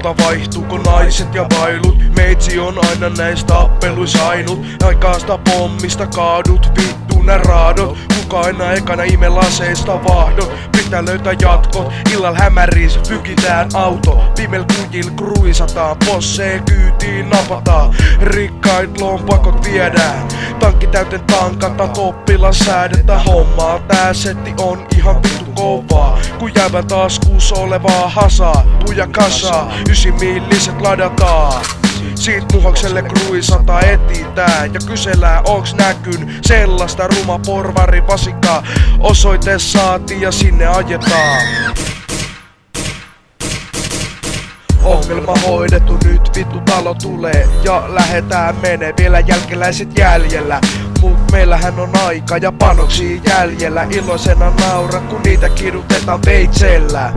Mutta vaihtuuko naiset ja vailut? Meitsi on aina näistä tappeluissa ainut. Aikaasta pommista kaadut, vittu nää raadot. Kuka aina ekana ime laseista vahdot? Pitää löytää jatkot, illal hämäriis fykitään auto. Pimel kujil kruisataan, possee kyytiin napataan. Rikkait lompakot viedään, tankki täyten tankata, toppilla säädettä hommaa. Tää setti on ihan vittu kovaa, kun jäävän taskuus olevaa hasaa. Puja kasaa, 9 milliset ladataan. Siit muhokselle kruisata etitään ja kysellään onks näkyn sellaista ruma porvari vasikkaa. Osoite saatiin ja sinne ajetaan. Ongelma hoidettu, nyt vittu talo tulee ja lähetään menee, vielä jälkeläiset jäljellä. Mut meillähän on aika ja panoksia jäljellä, iloisena naura kun niitä kidutetaan veitsellä.